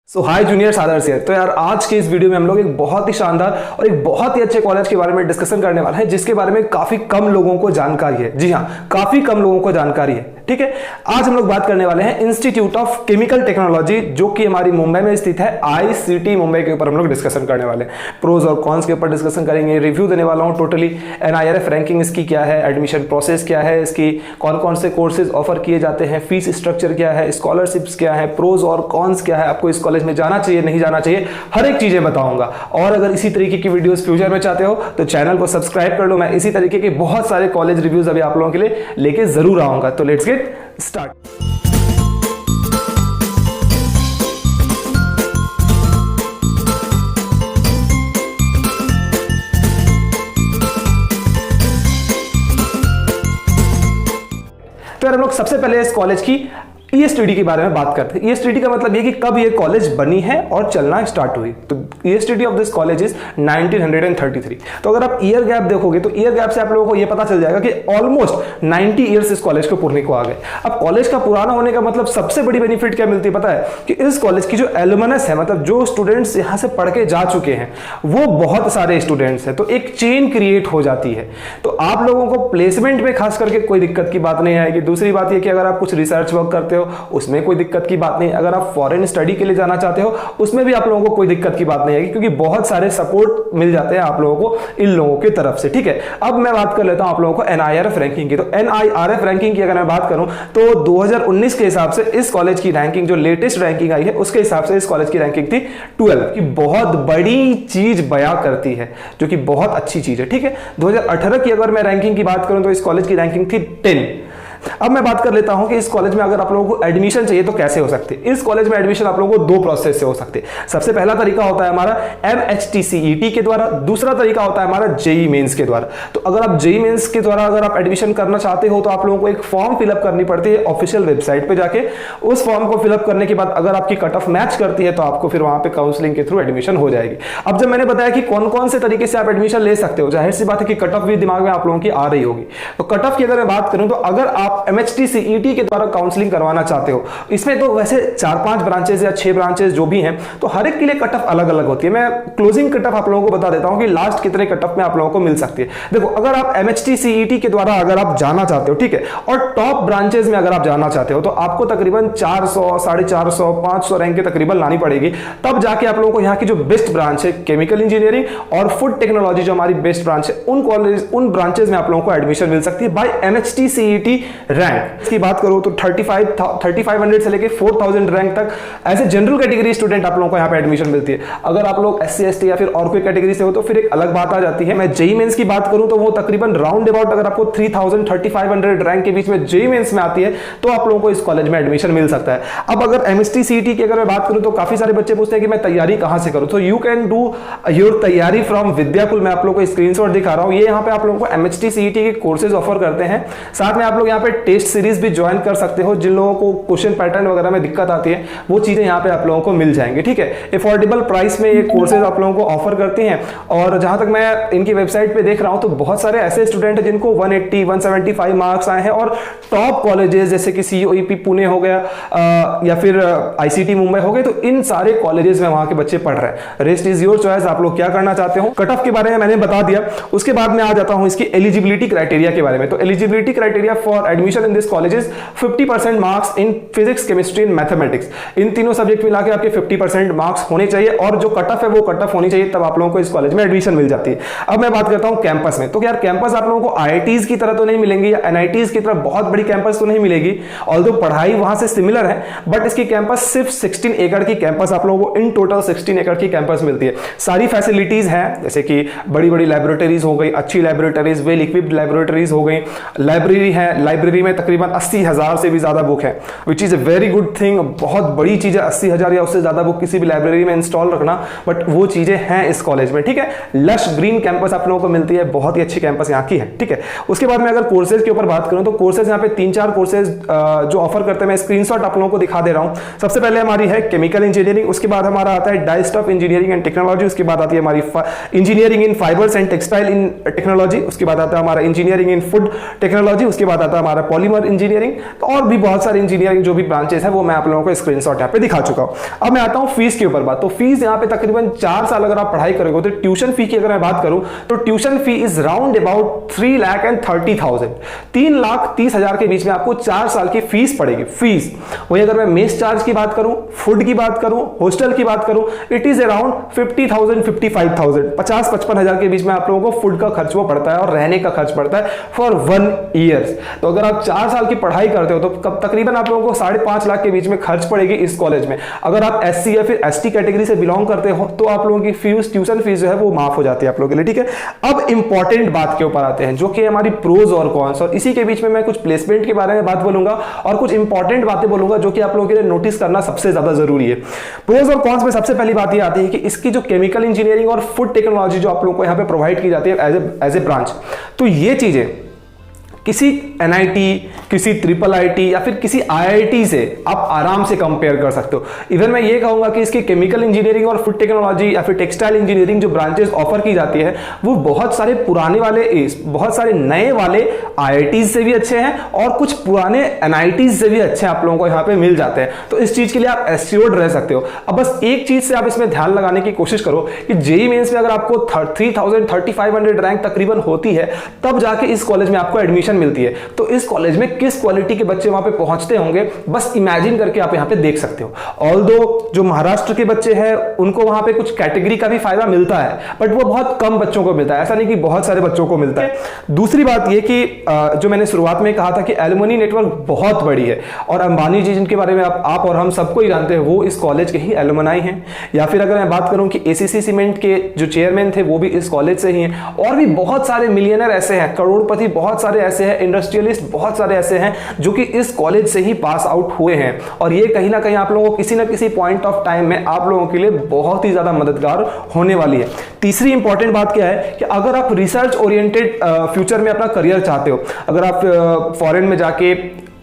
So hi junior Adarsh here. तो यार आज के इस वीडियो में हम लोग एक बहुत ही शानदार और एक बहुत ही अच्छे कॉलेज के बारे में डिस्कशन करने वाले हैं, जिसके बारे में काफी कम लोगों को जानकारी है। जी हाँ, काफी कम लोगों को जानकारी है। ठीक है, आज हम लोग बात करने वाले हैं इंस्टीट्यूट ऑफ केमिकल टेक्नोलॉजी, जो कि हमारी मुंबई में स्थित है। ICT मुंबई के ऊपर हम लोग डिस्कशन करने वाले हैं। प्रोज और कॉन्स के ऊपर डिस्कशन करेंगे, रिव्यू देने वाला हूं टोटली। NIRF रैंकिंग इसकी क्या है, एडमिशन प्रोसेस क्या है, इसकी कौन कौन से कोर्सेज ऑफर किए जाते हैं, फीस स्ट्रक्चर क्या है, स्कॉलरशिप्स क्या है, प्रोज और कॉन्स क्या है, आपको इस कॉलेज में जाना चाहिए नहीं जाना चाहिए, हर एक चीजें बताऊंगा। और अगर इसी तरीके की वीडियोस फ्यूचर में चाहते हो तो चैनल को सब्सक्राइब कर लो। मैं इसी तरीके के बहुत सारे कॉलेज रिव्यूज अभी आप लोगों के लिए लेके जरूर आऊंगा। तो लेट्स गेट स्टार्ट। तो यार हम लोग सबसे पहले इस कॉलेज की ESTD के बारे में बात करते हैं। ESTD का मतलब ये कि कब ये कॉलेज बनी है और चलना स्टार्ट हुई। तो ESTD of this college is 1933। तो अगर आप ईयर गैप देखोगे तो ईयर गैप से आप लोगों को ये पता चल जाएगा कि ऑलमोस्ट 90 ईयर्स इस कॉलेज को पूर्णे को आ गए। अब कॉलेज का पुराना होने का मतलब सबसे बड़ी बेनिफिट क्या मिलती है पता है, कि इस कॉलेज की जो एलुमनस है, मतलब जो स्टूडेंट्स यहाँ से पढ़ के जा चुके हैं, वो बहुत सारे स्टूडेंट्स हैं। तो एक चेन क्रिएट हो जाती है। तो आप लोगों को प्लेसमेंट में खास करके कोई दिक्कत की बात नहीं आएगी। दूसरी बात यह कि अगर आप कुछ रिसर्च वर्क करते हो उसमें कोई दिक्कत की बात नहीं। अगर आप फॉरेन स्टडी के लिए जाना चाहते हो उसमें भी आप लोगों को कोई दिक्कत की बात नहीं आएगी, क्योंकि बहुत सारे सपोर्ट मिल जाते हैं आप लोगों को इन लोगों की तरफ से। ठीक है, अब मैं बात कर लेता हूं आप लोगों को NIRF रैंकिंग की। तो NIRF रैंकिंग की अगर मैं बात करूं तो 2019 के हिसाब से इस कॉलेज की रैंकिंग, जो लेटेस्ट रैंकिंग आई है उसके हिसाब से इस कॉलेज की रैंकिंग थी 12, की बहुत बड़ी चीज बयां करती है, जो कि बहुत अच्छी चीज है। ठीक है, 2018 की अगर मैं रैंकिंग की बात करूं तो इस कॉलेज की रैंकिंग थी 10। अब मैं बात कर लेता हूं कि इस कॉलेज में अगर आप लोगों को एडमिशन चाहिए तो कैसे हो सकते हैं। इस कॉलेज में एडमिशन आप लोगों को दो प्रोसेस से हो सकते हैं। सबसे पहला तरीका होता है हमारा MHTCET के द्वारा, दूसरा तरीका होता है हमारा JEE मेंस के द्वारा। तो अगर आप JEE मेंस के द्वारा अगर आप एडमिशन करना चाहते हो तो आप लोगों को एक फॉर्म फिलअप करनी पड़ती है ऑफिशियल वेबसाइट पे जाके। उस फॉर्म को फिलअप करने के बाद अगर आपकी कट ऑफ मैच करती है तो आपको फिर वहां पे काउंसलिंग के थ्रू एडमिशन हो जाएगी। अब जब मैंने बताया कि कौन कौन से तरीके से आप एडमिशन ले सकते हो, जाहिर सी बात है कि कट ऑफ भी दिमाग में आप लोगों की आ रही होगी। तो कट ऑफ की अगर मैं बात करूं तो अगर आप MHTCET के द्वारा काउंसलिंग करवाना चाहते हो, इसमें तो वैसे 4-5 ब्रांचेस या 6 ब्रांचेस जो भी हैं, तो हर एक के लिए कट ऑफ अलग अलग होती है। मैं क्लोजिंग कट ऑफ आप लोगों को बता देता हूं कि लास्ट कितने कट ऑफ में आप लोगों को मिल सकती है। देखो, अगर आप MHTCET के द्वारा अगर आप जाना चाहते हो, ठीक है, और टॉप ब्रांचेस में अगर आप जाना चाहते हो तो आपको तकरीबन 400, 450, 500 रैंक के तकरीबन लानी पड़ेगी। तब जाके आप लोगों को यहाँ की जो बेस्ट ब्रांच है केमिकल इंजीनियरिंग और फूड टेक्नोलॉजी, जो हमारी बेस्ट ब्रांच है, उन ब्रांचेस में आप लोगों को एडमिशन मिल सकती है बाय MHTCET रैंक। इसकी बात करो तो 3500 से लेके 4000 रैंक तक as a general category student आप लोगों को यहाँ पे एडमिशन मिलती है। अगर आप लोग SC ST या फिर और कोई कैटेगरी से हो तो फिर एक अलग बात आ जाती है। मैं JEE मेंस की बात करूं तो वो तकरीबन राउंड अबाउट अगर आपको 3000-3500 रैंक के बीच में JEE मेंस में आती है तो आप लोगों को इस कॉलेज में एडमिशन मिल सकता है। अब अगर MHTCET की अगर मैं बात करूं तो काफी सारे बच्चे पूछते हैं कि मैं तैयारी कहां से करूं। तो यू कैन डू योर तैयारी फ्रॉम विद्याकुल। मैं आप लोगों को स्क्रीनशॉट दिखा रहा हूं। ये यहाँ पे आप लोगों को MHTCET के कोर्सेज ऑफर करते हैं। साथ में आप लोग यहाँ पे टेस्ट सीरीज भी ज्वाइन कर सकते हो। जिन लोगों को क्वेश्चन पैटर्न वगैरह में दिक्कत आती है वो चीजें यहाँ पे आप लोगों को मिल जाएंगी। ठीक है, अफोर्डेबल प्राइस में ये कोर्सेज आप लोगों को ऑफर करती हैं। और जहां तक मैं इनकी वेबसाइट पे देख रहा हूं तो बहुत सारे ऐसे स्टूडेंट हैं जिनको 180, 175 मार्क्स आए हैं और टॉप कॉलेजेस जैसे कि COEP पुणे हो गया या फिर ICT मुंबई हो गए, तो इन सारे कॉलेजेस में वहां के बच्चे पढ़ रहे हैं। रेस्ट इज योर चॉइस, आप लोग क्या करना चाहते हो। कट ऑफ के बारे में मैंने बता दिया। उसके बाद में आ जाता हूं इसकी एलिजिबिलिटी क्राइटेरिया के बारे में। तो eligibility criteria for admission in this colleges 50% marks in physics, chemistry and mathematics. इन तीनों सब्जेक्ट मिला के आपके 50% मार्क्स होने चाहिए और जो कट ऑफ है वो कट ऑफ होनी चाहिए, तब आप लोगों को इस कॉलेज में एडमिशन मिल जाती है। अब मैं बात करता हूं कैंपस में। तो यार कैंपस आप लोगों को IITs की तरह तो नहीं मिलेंगी या NITs की तरह बहुत बड़ी कैंपस तो नहीं मिलेगी, ऑल्दो पढ़ाई वहां से सिमिलर है, बट इसकी कैंपस सिर्फ 16 एकड़ की कैंपस आप लोगों को इन टोटल 16 एकड़ की कैंपस मिलती है। सारी फैसिलिटीज हैं, जैसे कि बड़ी बड़ी लैबोरेटरीज हो गई, अच्छी लैबोरेटरीज, वेल इक्विप्ड लैबोरेटरीज हो गई, लाइब्रेरी है, लाइब्रेरी में तकरीबन 80,000 से भी ज्यादा बुक है, which is a very good thing. बहुत बड़ी चीज है 80,000 या उससे ज्यादा बुक किसी भी लाइब्रेरी में इंस्टॉल रखना, बट वो चीजें हैं इस कॉलेज में। ठीक है, लश ग्रीन कैंपस आप लोगों को मिलती है, बहुत ही अच्छी कैंपस यहाँ की है। ठीक है, उसके बाद में अगर कोर्सेज के ऊपर बात करूं तो कोर्सेज यहाँ पे 3-4 कोर्सेज जो ऑफर करते हैं, मैं स्क्रीनशॉट आप लोगों को दिखा दे रहा हूं। सबसे पहले हमारी है केमिकल इंजीनियरिंग, उसके बाद हमारा आता है die stuff engineering and technology, उसके बाद आती है हमारी engineering in fibres and textile in technology, उसके बाद आता है हमारा इंजीनियरिंग इन फूड टेक्नोलॉजी, उसके बाद आता है हमारा हमारा पॉलीमर इंजीनियरिंग, तो और भी बहुत सारी इंजीनियरिंग जो भी ब्रांचेस है वो मैं आप लोगों को स्क्रीनशॉट यहाँ पे दिखा चुका हूँ। अब मैं आता हूँ फीस के ऊपर बात। तो फीस यहाँ पे तकरीबन 4 साल अगर आप पढ़ाई करोगे तो ट्यूशन फी की अगर मैं बात करूँ तो tuition fee is round about 3,30,000, 3,30,000 के बीच में आपको 4 साल की फीस पड़ेगी। फीस वही अगर मैं मेस चार्ज की बात करूं, फूड की बात करूं, हॉस्टल की बात करूं, इट इज अराउंड 50,000 55,000, 50-55,000 के बीच में आप लोगों को फूड का खर्च वो पड़ता है और रहने का खर्च पड़ता है फॉर 1 ईयर। तो अगर आप 4 साल की पढ़ाई करते हो तो तकरीबन आप लोगों को 5.5 लाख के बीच में खर्च पड़ेगी इस कॉलेज में। अगर आप एससी या फिर एसटी कैटेगरी से बिलोंग करते हो तो आप लोगों की फीस, ट्यूशन फीस जो है वो माफ हो जाती है आप लोगों के लिए, ठीक है। अब इंपॉर्टेंट बात के ऊपर आते हैं जो कि हमारी प्रोज और कॉन्स, और इसी के बीच में मैं कुछ प्लेसमेंट के बारे में बात बोलूंगा और कुछ इंपॉर्टेंट बातें बोलूंगा जो कि आप लोगों के लिए नोटिस करना सबसे ज्यादा जरूरी है। प्रोज और कॉन्स में सबसे पहली बात ये आती है कि इसकी जो केमिकल इंजीनियरिंग और फूड टेक्नोलॉजी जो आप लोगों को यहाँ पे प्रोवाइड की जाती है एज ए ब्रांच, तो ये चीजें किसी एनआईटी, किसी ट्रिपल आईटी या फिर किसी आईआईटी से आप आराम से कंपेयर कर सकते हो। इवन मैं ये कहूंगा कि इसकी केमिकल इंजीनियरिंग और फूड टेक्नोलॉजी या फिर टेक्सटाइल इंजीनियरिंग जो ब्रांचेस ऑफर की जाती है वो बहुत सारे पुराने वाले, बहुत सारे नए वाले आईआईटी से भी अच्छे हैं और कुछ पुराने एनआईटी से भी अच्छे आप लोगों को यहाँ पे मिल जाते हैं। तो इस चीज के लिए आप एश्योर्ड रह सकते हो। अब बस एक चीज से आप इसमें ध्यान लगाने की कोशिश करो कि जेईई मेंस में अगर आपको 3,3500 रैंक तकरीबन होती है तब जाके इस कॉलेज में आपको एडमिशन मिलती है। तो इस कॉलेज में किस क्वालिटी के बच्चे वहां पे पहुंचते होंगे बस इमेजिन करके आप यहां पे देख सकते हो। ऑल्दो जो महाराष्ट्र के बच्चे हैं उनको वहां पे कुछ कैटेगरी का भी फायदा मिलता है, बट वो बहुत कम बच्चों को मिलता है, ऐसा नहीं कि बहुत सारे बच्चों को मिलता है। दूसरी बात ये कि जो मैंने शुरुआत में कहा था कि एलुमनी नेटवर्क बहुत बड़ी है और अंबानी जी जिनके बारे में आप और हम सबको ही जानते हैं वो इस कॉलेज के ही एलुमनाई हैं। या फिर अगर मैं बात करूं कि एसीसी सीमेंट के जो चेयरमैन थे वो भी इस कॉलेज से ही हैं, और भी बहुत सारे मिलियनर ऐसे हैं, करोड़पति बहुत सारे ऐसे हैं, इंडस्ट्रियलिस्ट बहुत सारे ऐसे हैं जो कि इस कॉलेज से ही पास आउट हुए हैं। और ये कहीं ना कहीं आप लोगों को किसी ना किसी पॉइंट ऑफ टाइम में आप लोगों के लिए बहुत ही ज्यादा मददगार होने वाली है। तीसरी इंपॉर्टेंट बात क्या है कि अगर आप रिसर्च ओरिएंटेड फ्यूचर में अपना करियर चाहते हो, अगर आप फॉरेन में जाके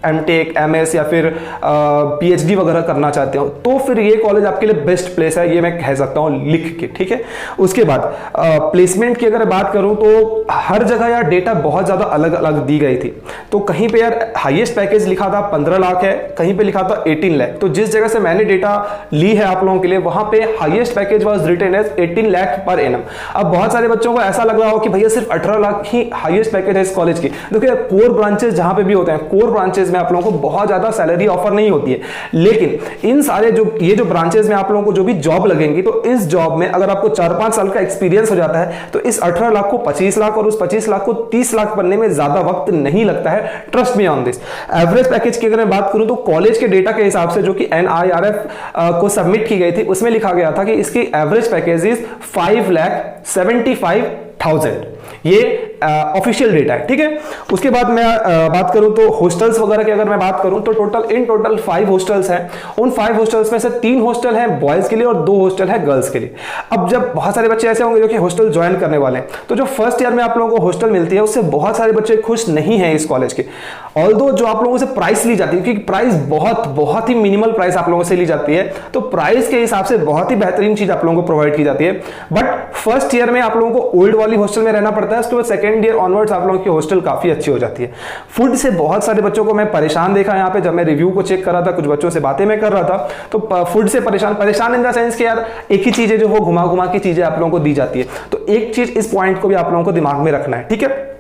एमटेक, एमएस या फिर पीएचडी वगैरह करना चाहते हो तो फिर ये कॉलेज आपके लिए बेस्ट प्लेस है, ये मैं कह सकता हूँ लिख के, ठीक है। उसके बाद प्लेसमेंट की अगर बात करूं तो हर जगह यार डेटा बहुत ज्यादा अलग अलग दी गई थी। तो कहीं पे यार हाईएस्ट पैकेज लिखा था 15 लाख है, कहीं पे लिखा था 18 लाख। तो जिस जगह से मैंने डेटा ली है आप लोगों के लिए वहां पे highest package was written as 18 lakh per annum. अब बहुत सारे बच्चों को ऐसा लग रहा हो कि भैया सिर्फ 18 लाख ही हाईएस्ट पैकेज है इस कॉलेज की। देखिए कोर ब्रांचेस जहां पे भी होते हैं, कोर ब्रांचेस में आप लोगों को बहुत ज्यादा सैलरी ऑफर नहीं होती है, लेकिन इन सारे ये जो ब्रांचेस में आप लोगों को जो भी जॉब लगेंगी तो इस जॉब में अगर आपको 4-5 साल का एक्सपीरियंस हो जाता है तो इस 18 लाख को 25 लाख और उस 25 लाख को 30 लाख बनने में ज्यादा वक्त नहीं लगता है। Trust me on this. Average package की अगर मैं बात करूं तो कॉलेज के डेटा के हिसाब से जो कि NIRF को सबमिट की गई थी उसमें लिखा गया था कि इसकी एवरेज पैकेज इज 5,75,000। ये ऑफिशियल डेटा है, ठीक है। उसके बाद मैं बात करूं तो हॉस्टल्स वगैरह की अगर मैं बात करूं तो इन टोटल 5 हॉस्टल्स हैं। उन 5 हॉस्टल्स में से 3 हॉस्टल हैं बॉयज के लिए और 2 हॉस्टल है गर्ल्स के लिए। अब जब बहुत सारे बच्चे ऐसे होंगे जो कि हॉस्टल ज्वाइन करने वाले हैं तो जो फर्स्ट ईयर में आप लोगों को हॉस्टल मिलती है उससे बहुत सारे बच्चे खुश नहीं है इस कॉलेज के। ऑल्दो जो आप लोगों से प्राइस ली जाती है, क्योंकि प्राइस बहुत ही मिनिमल प्राइस आप लोगों से ली जाती है, तो प्राइस के हिसाब से बहुत ही बेहतरीन चीज आप लोगों को प्रोवाइड की जाती है। बट फर्स्ट ईयर में आप लोगों को ओल्ड वाली हॉस्टल में रहना पड़ता है, उसके बाद सेकंड ईयर ऑनवर्ड्स आप लोगों की हॉस्टल काफी अच्छी हो जाती है। फूड से बहुत सारे बच्चों को मैं परेशान देखा यहाँ पे, जब मैं रिव्यू को चेक कर रहा था, कुछ बच्चों से बातें मैं कर रहा था, तो फूड से परेशान इन द सेंस कि यार एक ही चीजें जो वो घुमा की चीजें आप लोगों को दी जाती है। तो एक चीज इस पॉइंट को भी आप लोगों को दिमाग में रखना है, ठीक है।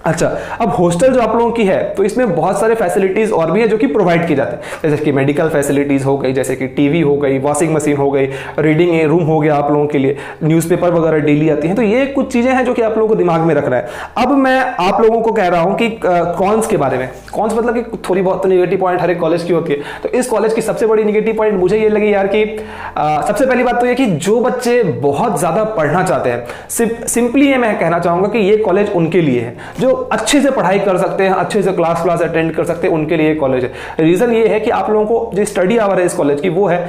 अच्छा, अब हॉस्टल जो आप लोगों की है तो इसमें बहुत सारे फैसिलिटीज और भी है जो कि प्रोवाइड की जाती है, जैसे कि मेडिकल फैसिलिटीज हो गई, जैसे कि टीवी हो गई, वॉशिंग मशीन हो गई, रीडिंग रूम हो गया आप लोगों के लिए, न्यूज़पेपर वगैरह डेली आती हैं। तो ये कुछ चीजें हैं जो कि आप लोगों को दिमाग में रखना है। अब मैं आप लोगों को कह रहा हूं कि कॉन्स के बारे में। कॉन्स मतलब कि थोड़ी बहुत नेगेटिव पॉइंट हर एक कॉलेज की होती है, तो इस कॉलेज की सबसे बड़ी नेगेटिव पॉइंट मुझे ये लगी यार कि सबसे पहली बात तो ये कि जो बच्चे बहुत ज्यादा पढ़ना चाहते हैं, सिंपली ये मैं कहना चाहूंगा कि ये कॉलेज उनके लिए है। जो अच्छे से पढ़ाई कर सकते हैं, अच्छे से क्लास अटेंड कर सकते हैं, उनके लिए कॉलेज है। रीजन ये है कि आप लोगों को जो स्टडी आवर है इस कॉलेज की वो है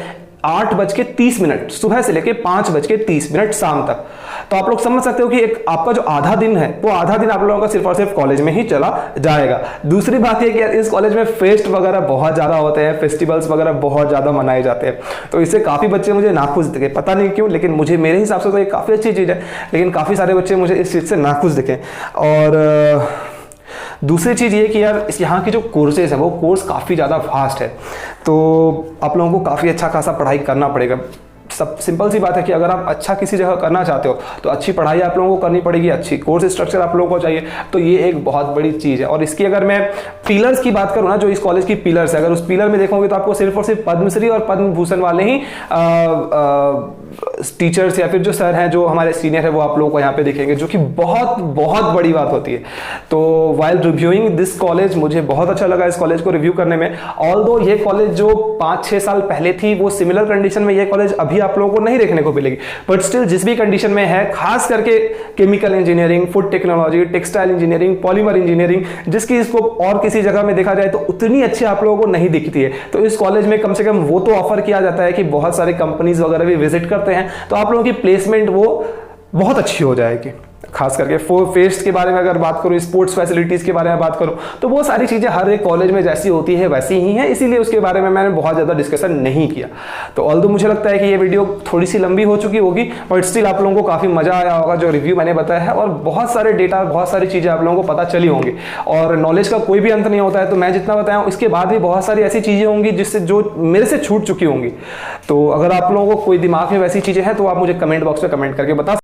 8:30 सुबह से लेके 5:30 शाम तक। तो आप लोग समझ सकते हो कि एक आपका जो आधा दिन है वो आधा दिन आप लोगों का सिर्फ और सिर्फ कॉलेज में ही चला जाएगा। दूसरी बात यह कि यार इस कॉलेज में फेस्ट वगैरह बहुत ज्यादा होते हैं, फेस्टिवल्स वगैरह बहुत ज्यादा मनाए जाते हैं, तो इससे काफी बच्चे मुझे नाखुश दिखे, पता नहीं क्यों, लेकिन मुझे मेरे हिसाब से तो ये काफी अच्छी चीज है, लेकिन काफी सारे बच्चे मुझे इस चीज से नाखुश दिखे। और दूसरी चीज़ ये कि यार यहाँ की जो कोर्सेज है वो कोर्स काफ़ी ज़्यादा फास्ट है, तो आप लोगों को काफ़ी अच्छा खासा पढ़ाई करना पड़ेगा। सब सिंपल सी बात है कि अगर आप अच्छा किसी जगह करना चाहते हो तो अच्छी पढ़ाई आप लोगों को करनी पड़ेगी, अच्छी कोर्स स्ट्रक्चर आप लोगों को चाहिए। तो ये एक बहुत बड़ी चीज़ है। और इसकी अगर मैं पिलर्स की बात करूँ ना, जो इस कॉलेज की पिलर्स है, अगर उस पिलर में देखोगे तो आपको सिर्फ और सिर्फ पद्मश्री और पद्म भूषण वाले ही टीचर्स या फिर जो सर हैं, जो हमारे सीनियर है, वो आप लोगों को यहाँ पे दिखेंगे, जो कि बहुत बहुत बड़ी बात होती है। तो वाइल रिव्यूइंग दिस कॉलेज, मुझे बहुत अच्छा लगा इस कॉलेज को रिव्यू करने में। ऑल्दो ये कॉलेज जो 5-6 साल पहले थी, वो सिमिलर कंडीशन में ये कॉलेज अभी आप लोगों को नहीं देखने को मिलेगी, बट स्टिल जिस भी कंडीशन में है, खास करके chemical engineering, food technology, textile engineering, polymer engineering, जिसकी स्कोप और किसी जगह में देखा जाए तो उतनी अच्छी आप लोगों को नहीं दिखती है। तो इस कॉलेज में कम से कम वो तो ऑफर किया जाता है कि बहुत सारे कंपनीज वगैरह भी विजिट करते हैं, तो आप लोगों की प्लेसमेंट वो बहुत अच्छी हो जाएगी। खास करके फेस्ट के बारे में अगर बात करूं, स्पोर्ट्स फैसिलिटीज के बारे में बात करूं, तो वो सारी चीजें हर एक कॉलेज में जैसी होती है वैसी ही है, इसीलिए उसके बारे में मैंने बहुत ज्यादा डिस्कशन नहीं किया। तो ऑल्दो मुझे लगता है कि ये वीडियो थोड़ी सी लंबी हो चुकी होगी, बट स्टिल आप लोगों को काफी मजा आया होगा जो रिव्यू मैंने बताया है, और बहुत सारे डेटा, बहुत सारी चीजें आप लोगों को पता चली होंगी। और नॉलेज का कोई भी अंत नहीं होता है, तो मैं जितना बताया हूं इसके बाद भी बहुत सारी ऐसी चीजें होंगी जिससे जो मेरे से छूट चुकी होंगी। तो अगर आप लोगों को कोई दिमाग में वैसी चीजें हैं तो आप मुझे कमेंट बॉक्स में कमेंट करके बता